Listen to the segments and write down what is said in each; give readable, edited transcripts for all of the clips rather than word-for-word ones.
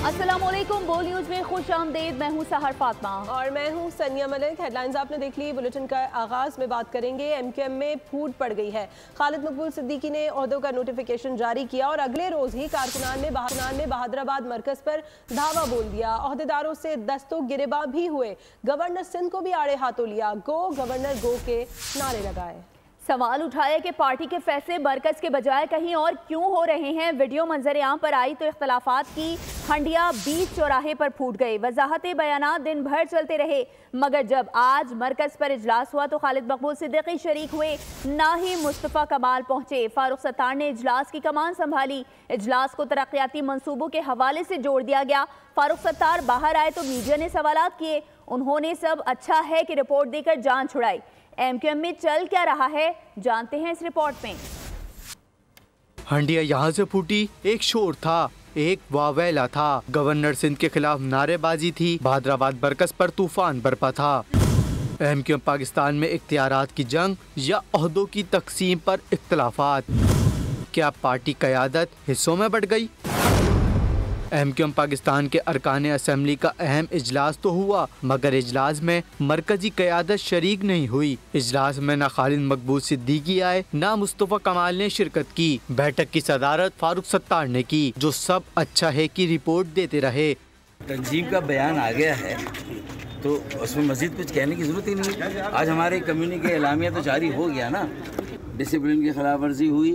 अस्सलामुअलैकुम, बोल न्यूज में खुश आमदेद। मैं हूं सहर फातिमा और मैं हूं सनिया मलिक। हेडलाइंस आपने देख ली। बुलेटिन का आगाज में बात करेंगे। एमक्यूएम में फूट पड़ गई है। खालिद मकबूल सिद्दीकी ने ओहदों का नोटिफिकेशन जारी किया और अगले रोज ही कारकुनान ने बहादुराबाद मरकज पर धावा बोल दिया। ओहदेदारों से दस्तों गिरेबां भी हुए। गवर्नर सिंध को भी आड़े हाथों लिया। गो गवर्नर गो के नारे लगाए। सवाल उठाया कि पार्टी के फैसले मरकज के बजाय कहीं और क्यों हो रहे हैं। वीडियो मंजर आम पर आई तो इख्तलाफात की हंडिया बीच चौराहे पर फूट गए। वजाहतें बयानात दिन भर चलते रहे, मगर जब आज मरकज पर इजलास हुआ तो खालिद मकबूल सिद्दीकी शरीक हुए, ना ही मुस्तफ़ा कमाल पहुंचे। फारूक सत्तार ने इजलास की कमान संभाली। इजलास को तरक्याती मंसूबों के हवाले से जोड़ दिया गया। फारूक सत्तार बाहर आए तो मीडिया ने सवालात किए। उन्होंने सब अच्छा है कि रिपोर्ट देकर जान छुड़ाई। एमक्यूएम में चल क्या रहा है, जानते हैं इस रिपोर्ट में। हंडिया यहाँ से फूटी, एक शोर था, एक वावेला था। गवर्नर सिंध के खिलाफ नारेबाजी थी। बहादुराबाद मरकज पर तूफान बरपा था। एमक्यूएम पाकिस्तान में इख्तियारात की जंग या ओहदों की तकसीम पर इख्तलाफात। क्या पार्टी क़यादत हिस्सों में बढ़ गई? एमक्यूएम पाकिस्तान के अरकान असम्बली का अहम इजलास तो हुआ, मगर इजलास में मरकजी क़यादत शरीक नहीं हुई। इजलास में न खालिद मकबूल सिद्दीकी आए, न मुस्तफ़ा कमाल ने शिरकत की। बैठक की सदारत फारूक सत्तार ने की, जो सब अच्छा है की रिपोर्ट देते रहे। तंजीम का बयान आ गया है तो उसमें मजीद कुछ कहने की जरूरत ही नहीं है। आज हमारे कम्युनिटी एलामिया तो जारी हो गया ना। डिसिप्लिन की खिलाफ वर्जी हुई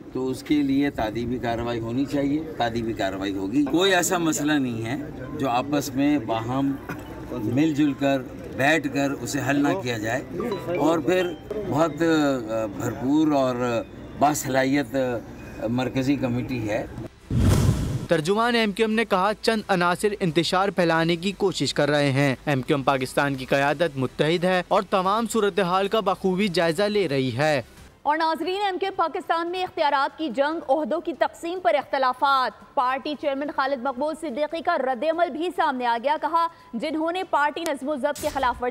तो उसके लिए तादीबी कार्रवाई होनी चाहिए, तादीबी कार्रवाई होगी। कोई ऐसा मसला नहीं है जो आपस में बाहम मिलजुल कर बैठ कर उसे हल ना किया जाए। और फिर बहुत भरपूर और बासलाहियत मरकज़ी कमेटी है। तर्जुमान एमक्यूएम ने कहा, चंद अनासिर इंतशार फैलाने की कोशिश कर रहे हैं। एमक्यूएम पाकिस्तान की क़यादत मुत्तहिद है और तमाम सूरत हाल का बखूबी जायजा ले रही है। और नाजरीन, एमक्यूएम पाकिस्तान में इख्तियारात की जंग, ओहदों की तकसीम पर इख्तलाफात। पार्टी चेयरमैन खालिद मकबूल सिद्दीकी का रद्द-ए-अमल भी सामने आ गया। कहा, जिन्होंने पार्टी नज़्म-ओ-ज़ब्त की खिलाफ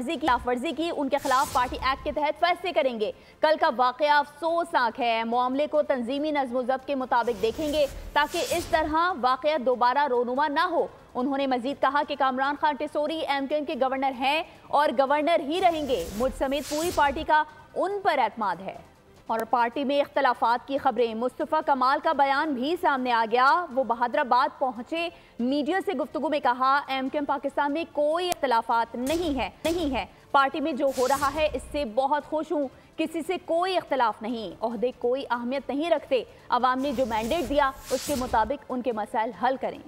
वर्जी की उनके खिलाफ पार्टी एक्ट के तहत फैसले करेंगे। कल का वाक़या अफसोसनाक है। मामले को तंजीमी नज़्म-ओ-ज़ब्त के मुताबिक देखेंगे ताकि इस तरह वाक़या दोबारा रोनुमा ना हो। उन्होंने मजीद कहा कि कामरान खान टिसोरी एमक्यूएम के गवर्नर हैं और गवर्नर ही रहेंगे। मुझ समेत पूरी पार्टी का उन पर एतमाद है। और पार्टी में इख्तलाफात की खबरें। मुस्तफ़ा कमाल का बयान भी सामने आ गया। वो बहादुराबाद पहुंचे, मीडिया से गुफ्तगू में कहा, एमक्यूएम पाकिस्तान में कोई इख्तलाफात नहीं है। पार्टी में जो हो रहा है इससे बहुत खुश हूँ। किसी से कोई इख्तलाफ नहीं। ओहदे कोई अहमियत नहीं रखते। अवाम ने जो मैंडेट दिया उसके मुताबिक उनके मसाइल हल करें।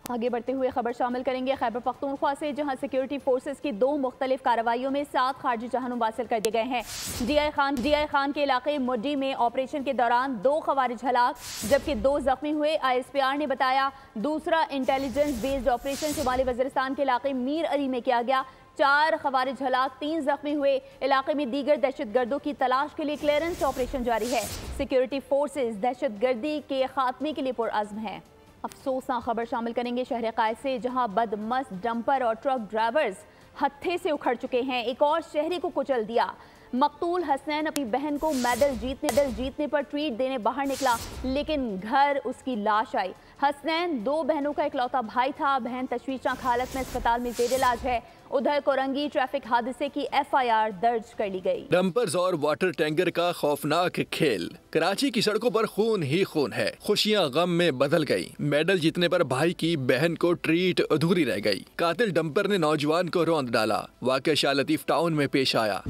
आगे बढ़ते हुए खबर शामिल करेंगे खैबर पख्तूनख्वा से, जहां सिक्योरिटी फोर्सेस की 2 मुख्तलिफ कार्रवाइयों में 7 खारजी जहानुम हासिल कर दिए गए हैं। डीआई खान के इलाके मुड्डी में ऑपरेशन के दौरान 2 खवारिज हलाक जबकि 2 जख्मी हुए। ISPR ने बताया, दूसरा इंटेलिजेंस बेस्ड ऑपरेशन शुमाली वज़ीरिस्तान के इलाके मीर अली में किया गया। 4 खवारिज हलाक, 3 जख्मी हुए। इलाके में दीगर दहशतगर्दों की तलाश के लिए क्लियरेंस ऑपरेशन जारी है। सिक्योरिटी फोर्सेस दहशतगर्दी के खात्मे के लिए पुरअज़्म है। अफसोसनाक खबर शामिल करेंगे शहर कायद से, जहां बदमस्त डंपर और ट्रक ड्राइवर्स हत्थे से उखड़ चुके हैं। एक और शहरी को कुचल दिया। मकतूल हसनैन अपनी बहन को मेडल जीतने पर ट्रीट देने बाहर निकला, लेकिन घर उसकी लाश आई। हसनैन 2 बहनों का इकलौता भाई था। बहन तशवीशनाक हालत में अस्पताल में जेर इलाज है। उधर कोरंगी ट्रैफिक हादसे की FIR दर्ज कर ली गई। डंपर्स और वाटर टैंकर का खौफनाक खेल। कराची की सड़कों पर खून ही खून है। खुशियां गम में बदल गई। मेडल जीतने पर भाई की बहन को ट्रीट अधूरी रह गई। कातिल डंपर ने नौजवान को रौंद डाला। वाक़या शाह लतीफ टाउन में पेश आया।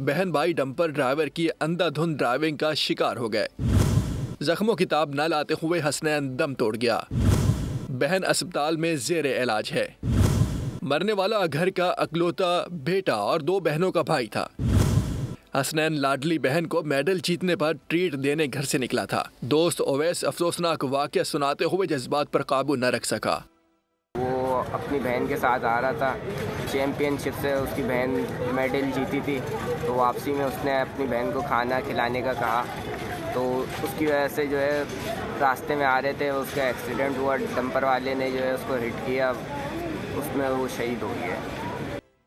बहन भाई डंपर ड्राइवर की अंधाधुंध ड्राइविंग का शिकार हो गए। जख्मों की ताब न लाते हुए हसनैन दम तोड़ गया। बहन अस्पताल में जेर इलाज है। मरने वाला घर का अकलौता बेटा और 2 बहनों का भाई था। हसनैन लाडली बहन को मेडल जीतने पर ट्रीट देने घर से निकला था। दोस्त ओवैस अफसोसनाक वाक़या सुनाते हुए जज्बात पर काबू न रख सका। वो अपनी बहन के साथ आ रहा था। चैम्पियनशिप से उसकी बहन मेडल जीती थी, तो वापसी में उसने अपनी बहन को खाना खिलाने का कहा, तो उसकी वजह से जो है रास्ते में आ रहे थे, उसका एक्सीडेंट हुआ। डंपर वाले ने जो है उसको हिट किया, उसमें वो शहीद हो गया।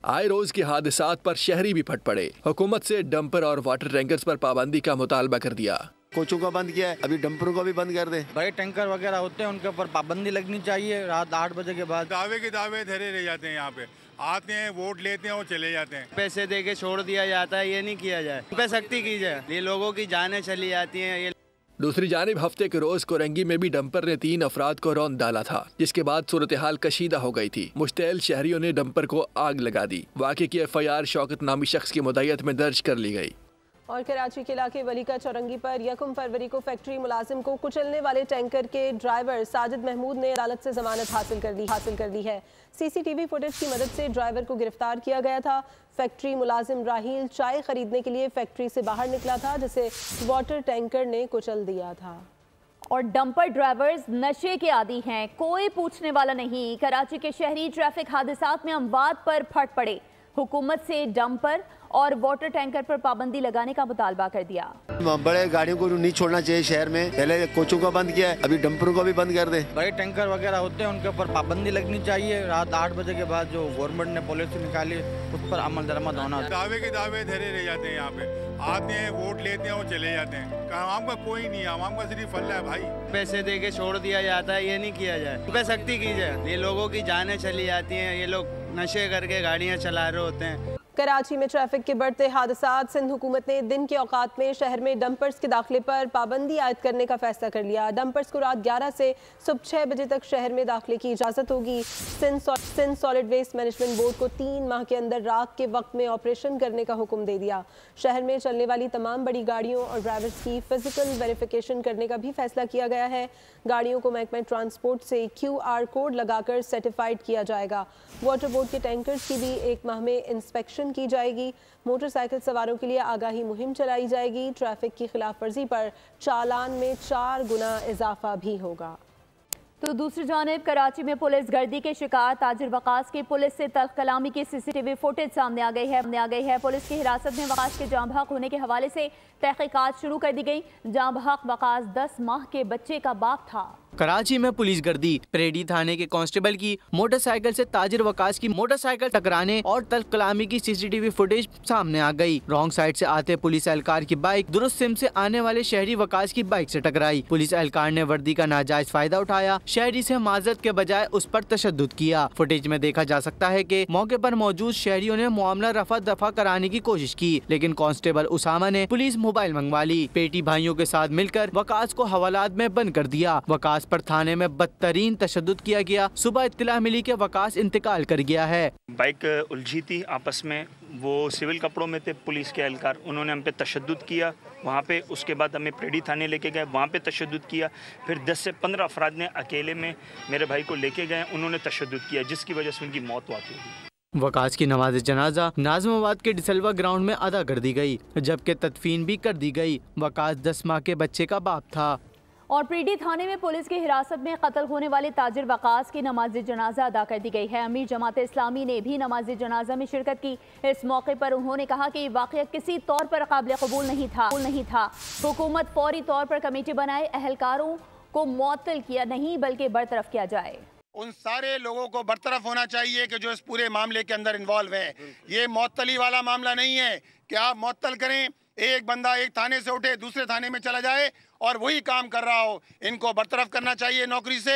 आए रोज के हादसात पर शहरी भी फट पड़े। हुकूमत से डंपर और वाटर टैंकर्स पर पाबंदी का मुतालबा कर दिया। कोचों का बंद किया है, अभी डंपरों का भी बंद कर दे। बड़े टैंकर वगैरह होते हैं उनके ऊपर पाबंदी लगनी चाहिए रात 8 बजे के बाद। दावे के दावे धरे रह जाते हैं, यहाँ पे आते हैं वोट लेते हैं और चले जाते हैं। पैसे दे के छोड़ दिया जाता है, ये नहीं किया जाए, पे सख्ती की जाए, ये लोगों की जानें चली जाती हैं। ये दूसरी जानिब हफ्ते के रोज कोरंगी में भी डंपर ने 3 अफराद को रौंद डाला था, जिसके बाद सूरत हाल कशीदा हो गई थी। मुश्तैल शहरियों ने डंपर को आग लगा दी। वाक़े की FIR शौकत नामी शख्स की मुदायत में दर्ज कर ली गई। और कराची के इलाके वलीका चौरंगी पर 1 फरवरी को फैक्ट्री मुलाजिम को कुचलने वाले टैंकर के ड्राइवर साजिद महमूद ने अदालत से जमानत हासिल कर ली है। CCTV फुटेज की मदद से ड्राइवर को गिरफ्तार किया गया था। फैक्ट्री मुलाजिम राहील चाय खरीदने के लिए फैक्ट्री से बाहर निकला था, जिसे वाटर टैंकर ने कुचल दिया था। और डंपर ड्राइवर्स नशे के आदी हैं, कोई पूछने वाला नहीं। कराची के शहरी ट्रैफिक हादसात में अमवात पर फट पड़े। हुकूमत से डंपर और वाटर टैंकर पर पाबंदी लगाने का मुतालबा कर दिया। बड़े गाड़ियों को नहीं छोड़ना चाहिए शहर में, पहले कोचों का बंद किया है, अभी डंपरों का भी बंद कर दे। बड़े टैंकर वगैरह होते हैं उनके ऊपर पाबंदी लगनी चाहिए रात 8 बजे के बाद। जो गवर्नमेंट ने पॉलिसी निकाली उस पर अमल दरामद होना। दावे के दावे धरे रह जाते हैं, यहाँ पे आते हैं वोट लेते हैं और चले जाते हैं। आवाम का कोई नहीं, आवाम का सिर्फ फल्ला है भाई। पैसे दे के छोड़ दिया जाता है, ये नहीं किया जाए, पे सख्ती की जाए, ये लोगों की जानें चली जाती हैं, ये लोग नशे करके गाड़ियाँ चला रहे होते हैं। कराची में ट्रैफिक के बढ़ते हादसात, सिंध हुकूमत ने दिन के औकात में शहर में डंपर्स के दाखिले पर पाबंदी आयद करने का फैसला कर लिया। डंपर्स को रात 11 से सुबह 6 बजे तक शहर में दाखिले की इजाज़त होगी। Sindh solid waste management board को 3 माह के अंदर रात के वक्त में ऑपरेशन करने का हुक्म दे दिया। शहर में चलने वाली तमाम बड़ी गाड़ियों और ड्राइवर्स की फिजिकल वेरिफिकेशन करने का भी फैसला किया गया है। गाड़ियों को महकमा ट्रांसपोर्ट से QR कोड लगाकर सर्टिफाइड किया जाएगा। वाटर बोर्ड के टैंकर्स की भी 1 माह में इंस्पेक्शन की जाएगी। मोटरसाइकिल सवारों के लिए आगाही मुहिम चलाई जाएगी। ट्रैफिक की खिलाफ वर्जी पर चालान में 4 गुना इजाफा भी होगा। तो दूसरी जानिब कराची में पुलिस गर्दी के शिकार ताजिर वकास की पुलिस से तल्ख कलामी की CCTV फुटेज सामने आ गई है। पुलिस की हिरासत में वकास के जाँ बहक होने के हवाले से तहकीकात शुरू कर दी गई। जाँ बहक वकास 10 माह के बच्चे का बाप था। कराची में पुलिस गर्दी, परेडी थाने के कांस्टेबल की मोटरसाइकिल से ताजिर वकास की मोटरसाइकिल टकराने और तल्ख कलामी की CCTV फुटेज सामने आ गई। रॉन्ग साइड से आते पुलिस एहलकार की बाइक दुरुस्त सिम से आने वाले शहरी वकास की बाइक से टकराई। पुलिस एहलकार ने वर्दी का नाजायज फायदा उठाया, शहरी से माजरत के बजाय उस पर तशद्दुद किया। फुटेज में देखा जा सकता है कि मौके पर मौजूद शहरियों ने मामला रफा दफा कराने की कोशिश की, लेकिन कांस्टेबल उसामा ने पुलिस मोबाइल मंगवा ली। पेटी भाइयों के साथ मिलकर वकास को हवालात में बंद कर दिया। वकास पर थाने में बदतरीन तशद्दुद किया गया। सुबह इत्तला मिली कि वकास इंतकाल कर गया है। बाइक उलझी थी आपस में, वो सिविल कपड़ों में थे पुलिस के एहलकार, उन्होंने हम पे तशद्दुद किया वहाँ पे। उसके बाद हमें परेडी थाने लेके गए, वहाँ पे तशद्दुद किया। फिर 10 से 15 अफराद ने अकेले में मेरे भाई को लेके गए, उन्होंने तशद्दुद किया, जिसकी वजह से उनकी मौत वाक़ई हुई। वकास की नमाज जनाजा नाज़माबाद के डिसलवा ग्राउंड में अदा कर दी गई, जबकि तदफीन भी कर दी गई। वकास 10 माह के बच्चे का बाप था। और पीडी थाने में पुलिस की हिरासत में कत्ल होने वाले ताजिर वकास की नमाज जनाजा अदा कर दी गई है। अमीर जमात इस्लामी ने भी नमाज जनाजा में शिरकत की। इस मौके पर उन्होंने कहा कि वाक़या किसी तौर पर काबिल कबूल नहीं था। हुकूमत फौरी तौर पर कमेटी बनाए, एहलकारों को मुअत्तल किया नहीं बल्कि बरतरफ किया जाए। उन सारे लोगों को बरतरफ होना चाहिए कि जो इस पूरे मामले के अंदर इन्वॉल्व हैं। ये मुअत्तली वाला मामला नहीं है कि आप मुअत्तल करें, एक बंदा एक थाने से उठे दूसरे थाने में चला जाए और वही काम कर रहा हो। इनको बरतरफ करना चाहिए नौकरी से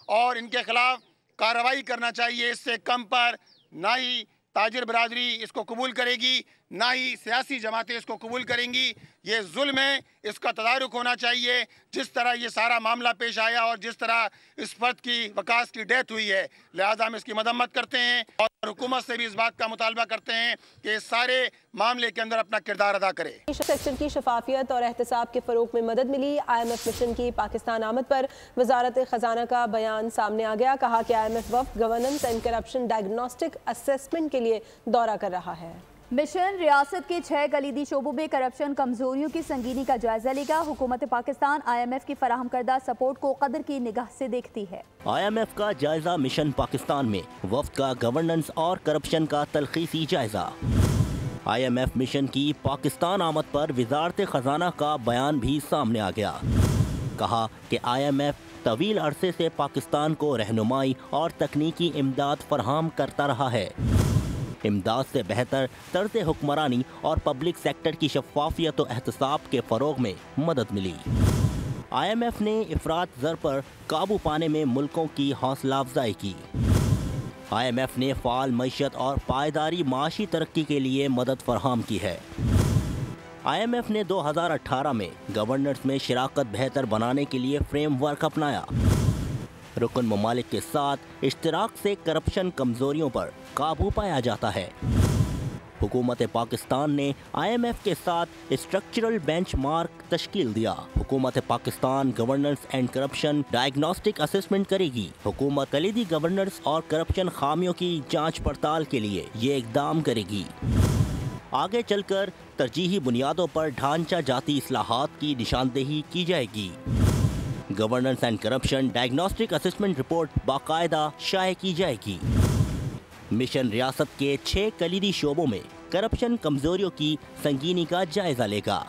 और इनके खिलाफ कार्रवाई करना चाहिए। इससे कम पर ना ही ताजिर बरादरी इसको कबूल करेगी, ना ही सियासी जमातें इसको कबूल करेंगी। ये जुल्म है, इसका तदारुक होना चाहिए। जिस तरह ये सारा मामला पेश आया और जिस तरह इस फर्द की वकास की डेथ हुई है, लिहाजा हम इसकी मदम्मत करते हैं और हुकूमत से भी इस बात का मुतालबा करते हैं कि इस सारे मामले के अंदर अपना किरदार अदा करे। सेक्टर की शफाफियत और एहतसाब के फ़रोग में मदद मिली। IMF मिशन की पाकिस्तान आमद पर वजारत ख़जाना का बयान सामने आ गया। कहा कि IMF वफ़द governance and corruption diagnostic assessment के लिए दौरा कर रहा है। मिशन रियासत के 6 कलीदी शोबों में करप्शन कमजोरियों की संगीनी का जायजा लेगा। हुकूमत पाकिस्तान IMF की फराहम करदा सपोर्ट को कदर की निगाह से देखती है। IMF का जायजा मिशन पाकिस्तान में वफ्द का गवर्नेंस और करप्शन का तलखीसी जायजा। IMF मिशन की पाकिस्तान आमद पर वजारत खजाना का बयान भी सामने आ गया। कहा कि IMF तवील अरसे से पाकिस्तान को रहनुमाई और तकनीकी इमदाद फराहम करता रहा है। इमदाद से बेहतर तर्ज हुक्मरानी और पब्लिक सेक्टर की शफाफियत और एहतसाब के फरोग में मदद मिली। IMF ने इफरात ज़र पर काबू पाने में मुल्कों की हौसला अफजाई की। IMF ने फ़ाल मईशत और पायदारी माशी तरक्की के लिए मदद फराहम की है। IMF ने 2018 में गवर्नेंस में शिराकत बेहतर बनाने के लिए फ्रेमवर्क अपनाया। रुकन ममालिक के साथ इश्तराक से करप्शन कमजोरियों पर काबू पाया जाता है। हुकूमत पाकिस्तान ने IMF के साथ स्ट्रक्चरल बेंचमार्क तश्कील दिया। हुकूमत Pakistan governance and corruption diagnostic assessment करेगी। हुकूमत कलीदी गवर्नेंस और करप्शन खामियों की जांच पड़ताल के लिए ये इकदाम करेगी। आगे चलकर तरजीही बुनियादों पर ढांचा जाती इस्लाहात की निशानदेही की जाएगी। Governance and corruption diagnostic assessment report बाकायदा शाये की जाएगी। मिशन रियासत के 6 कलीदी शोबों में करप्शन कमजोरियों की संगीनी का जायजा लेगा।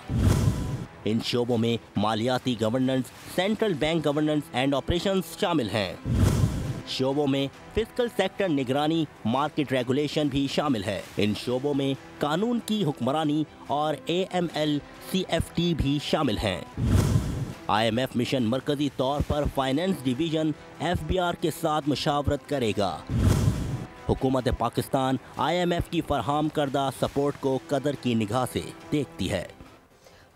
इन शोबों में मालियाती governance, central bank governance and operations शामिल हैं। शोबों में फिस्कल सेक्टर निगरानी, मार्केट रेगुलेशन भी शामिल है। इन शोबों में कानून की हुक्मरानी और AML CFT भी शामिल हैं। IMF मिशन मरकजी तौर पर फाइनेंस डिवीजन FBR के साथ मुशावरत करेगा। हुकूमत पाकिस्तान IMF की फरहम करदा सपोर्ट को कदर की निगाह से देखती है।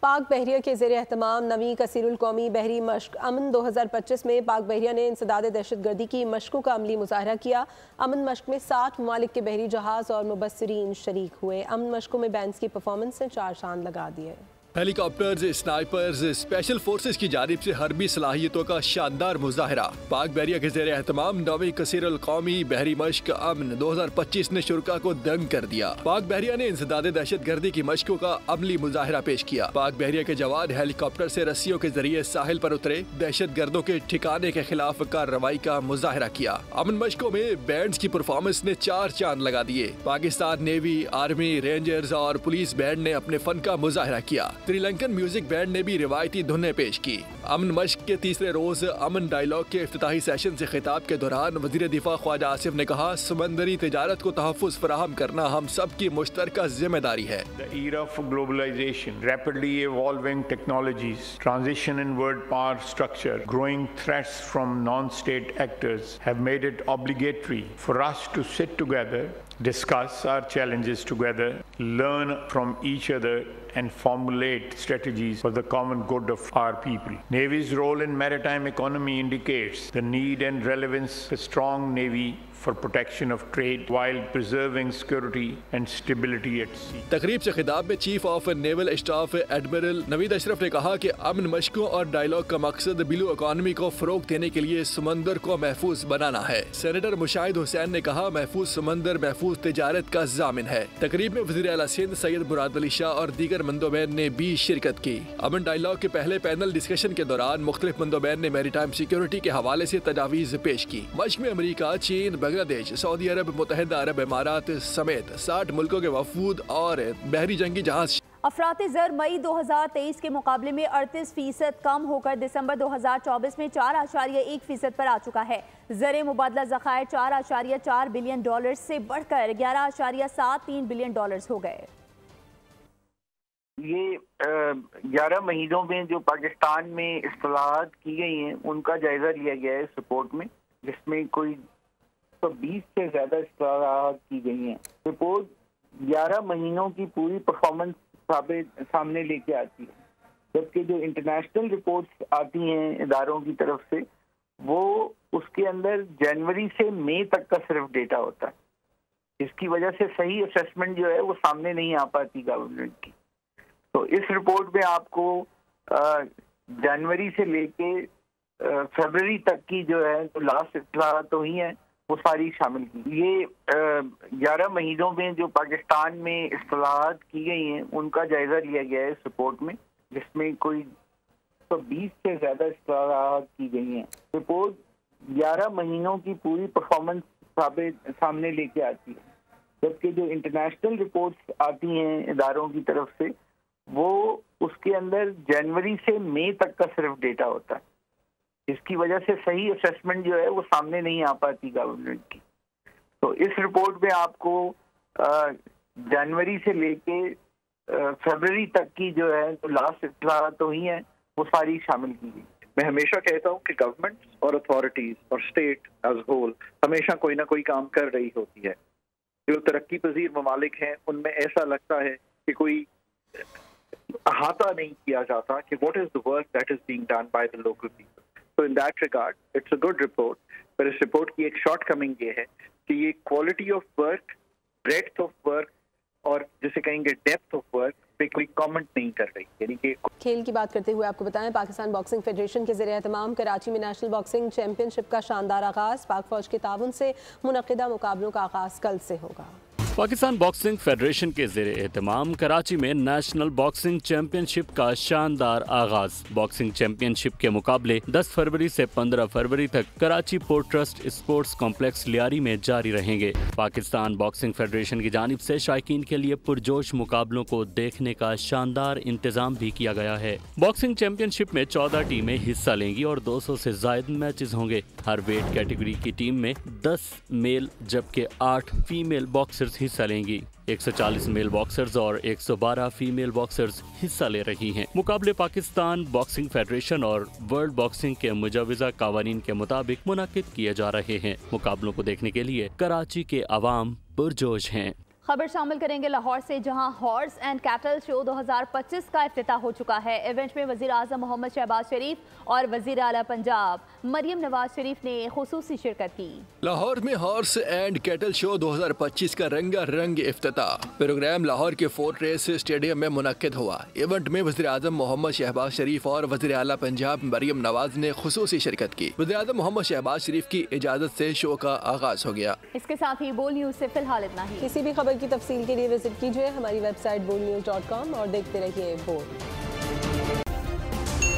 पाक बहरिया के ज़ेर एहतमाम नवी कसीरुल कौमी बहरी मश्क अमन 2025 में पाक बहरिया ने इंसदाद दहशतगर्दी की मशकों का अमली मुजाहरा किया। अमन मश्क में 60 ममालिक के बहरी जहाज और मुबस्सिरीन शरीक हुए। अमन मशकों में बैंड्स की परफॉर्मेंस ने 4 चांद लगा दिए। हेलीकॉप्टर्स, स्नाइपर्स, स्पेशल फोर्सेस की जानिब से हरबी सलाहियतों का शानदार मुजाहरा। पाक बहरिया के ज़ेर एहतमाम नवी कसीरुल कौमी बहरी मश्क अमन 2025 ने शुरा को दंग कर दिया। पाक बहरिया ने इंसदाद दहशतगर्दी की मशकों का अमली मुजाहरा पेश किया। पाक बहरिया के जवान हेलीकॉप्टर से रस्सियों के जरिए साहिल पर उतरे, दहशतगर्दों के ठिकाने के खिलाफ कार्रवाई का मुजाहरा किया। अमन मशकों में बैंड्स की परफॉर्मेंस ने 4 चांद लगा दिए। पाकिस्तान नेवी, आर्मी, रेंजर्स और पुलिस बैंड ने अपने फन का मुजाहरा किया। श्रीलंकन म्यूजिक बैंड ने भी रिवायती धुनें पेश की। अमन मश्क के तीसरे रोज अमन डायलॉग के इफ्तिताही सेशन से खिताब के दौरान वजीर दिफा ख्वाजा आसिफ ने कहा, समंदरी तिजारत को तहफ़्फ़ुज़ फराहम करना हम सब की मुश्तरका जिम्मेदारी है। The era of globalization, rapidly evolving technologies, transition in world power structure, growing threats from non-state actors have made it obligatory for us to sit together, discuss our challenges together, learn from each other and formulate strategies for the common good of our people. Navy's role in maritime economy indicates the need and relevance of a strong Navy for protection of trade while preserving security and stability at sea. तकरीब से खिताब में chief of naval staff admiral Naveed Ashraf ने कहा कि अमन मशकों और dialogue का मकसद ब्लू इकोनॉमी को फरोग देने के लिए समंदर को महफूज बनाना है। सेनेटर मुशाहिद हुसैन ने कहा, महफूज समंदर महफूज तिजारत का जामिन है। तकरीब में वज़ीर आला सिंध सैयद मुराद अली शाह और दीगर मंदोबैन ने भी शिरकत की। अमन डायलॉग के पहले पैनल डिस्कशन के दौरान मुख्तलिफ मंदोबैन ने मैरीटाइम सिक्योरिटी के हवाले से तजावीज़ पेश की। मश्क में अमरीका, चीन, बांग्लादेश, सऊदी अरब, मुत्तहिदा अरब इमारात समेत 60 मुल्कों के वफूद और बहरी जंगी जहाज। अफराती ज़र मई 2023 के मुकाबले में 38% कम होकर दिसंबर 2024 में 4.1% पर आ चुका है। ज़र मुबादला ज़खायर $4.4 बिलियन से बढ़कर $11.73 बिलियन हो गए। ये 11 महीनों में जो पाकिस्तान में इस्लाहात की गई हैं उनका जायजा लिया गया है इस रिपोर्ट में, जिसमें कोई 120 से ज्यादा इस्लाहात की गई हैं। रिपोर्ट 11 महीनों की पूरी परफॉर्मेंस सामने लेके आती है, जबकि जो इंटरनेशनल रिपोर्ट्स आती हैं इदारों की तरफ से वो उसके अंदर जनवरी से मई तक का सिर्फ डेटा होता है, जिसकी वजह से सही असेसमेंट जो है वो सामने नहीं आ पाती गवर्नमेंट की। तो इस रिपोर्ट में आपको जनवरी से लेके फरवरी तक की जो है जो लास्ट इत्तलात हुई हैं वो सारी शामिल की। ये 11 महीनों में जो पाकिस्तान में इस्लाहात की गई हैं उनका जायजा लिया गया है इस रिपोर्ट में, जिसमें कोई 120 से ज्यादा इस्लाहात की गई हैं। रिपोर्ट 11 महीनों की पूरी परफॉर्मेंस सामने लेके आती है, जबकि जो इंटरनेशनल रिपोर्ट्स आती हैं इदारों की तरफ से वो उसके अंदर जनवरी से मई तक का सिर्फ डेटा होता है, जिसकी वजह से सही असेसमेंट जो है वो सामने नहीं आ पाती गवर्नमेंट की। तो इस रिपोर्ट में आपको जनवरी से लेके फरवरी तक की जो है जो लास्ट इत्तलात तो ही है वो सारी शामिल की गई। मैं हमेशा कहता हूँ कि गवर्नमेंट और अथॉरिटीज और स्टेट एज होल हमेशा कोई ना कोई काम कर रही होती है। जो तरक्की पजीर ममालिक हैं उनमें ऐसा लगता है कि कोई अहाता नहीं किया जाता कि what is the work that is being done by the local people. So in that regard it's a good report, पर इस रिपोर्ट की एक शॉर्ट कमिंग ये है कि ये quality of work, breadth of work और जिसे कहेंगे डेप्थ ऑफ वर्क पे कोई कमेंट नहीं कर रही। यानी कि खेल की बात करते हुए आपको बताएं, पाकिस्तान बॉक्सिंग फेडरेशन के ज़रिए तमाम कराची में नेशनल बॉक्सिंग चैंपियनशिप का शानदार आगाज़। पाक फौज के ताउन से मुनक़िदा मुकाबलों का आगाज़ कल से होगा। पाकिस्तान बॉक्सिंग फेडरेशन के ज़रिए एहतमाम कराची में नेशनल बॉक्सिंग चैंपियनशिप का शानदार आगाज। बॉक्सिंग चैंपियनशिप के मुकाबले 10 फरवरी से 15 फरवरी तक Karachi port trust sports complex Lyari में जारी रहेंगे। पाकिस्तान बॉक्सिंग फेडरेशन की जानिब से शायकीन के लिए पुरजोश मुकाबलों को देखने का शानदार इंतजाम भी किया गया है। बॉक्सिंग चैंपियनशिप में 14 टीमें हिस्सा लेंगी और 200 से ज्यादा मैचेस होंगे। हर वेट कैटेगरी की टीम में 10 मेल जबकि 8 फीमेल बॉक्सर्स हिस्सा लेंगी। 140 मेल बॉक्सर्स और 112 फीमेल बॉक्सर्स हिस्सा ले रही हैं। मुकाबले पाकिस्तान बॉक्सिंग फेडरेशन और वर्ल्ड बॉक्सिंग के मुजवजा कावानीन के मुताबिक मुनाकिद किए जा रहे हैं। मुकाबलों को देखने के लिए कराची के अवाम पुरजोश हैं। खबर शामिल करेंगे लाहौर से, जहां हॉर्स एंड कैटल शो 2025 का इफ्तिताह हो चुका है। इवेंट में वज़ीर आज़म मोहम्मद शहबाज शरीफ और वज़ीर आला पंजाब मरियम नवाज शरीफ ने खुसूसी शिरकत की। लाहौर में हॉर्स एंड कैटल शो 2025 का रंगारंग इफ्तिताह प्रोग्राम लाहौर के फोर्ट रेस स्टेडियम में मुनक्किद हुआ। इवेंट में वज़ीर आज़म मोहम्मद शहबाज शरीफ और वज़ीर आला पंजाब मरियम नवाज ने खुसूसी शिरकत की। वज़ीर आज़म मोहम्मद शहबाज शरीफ की इजाज़त से शो का आगाज हो गया। इसके साथ ही बोल न्यूज़ से फिलहाल इतना ही। किसी भी खबर की तफसील के लिए विजिट कीजिए हमारी वेबसाइट boldnews.com और देखते रहिए बोल।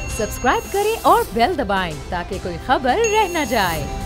सब्सक्राइब करें और बेल दबाएं ताकि कोई खबर रह न जाए।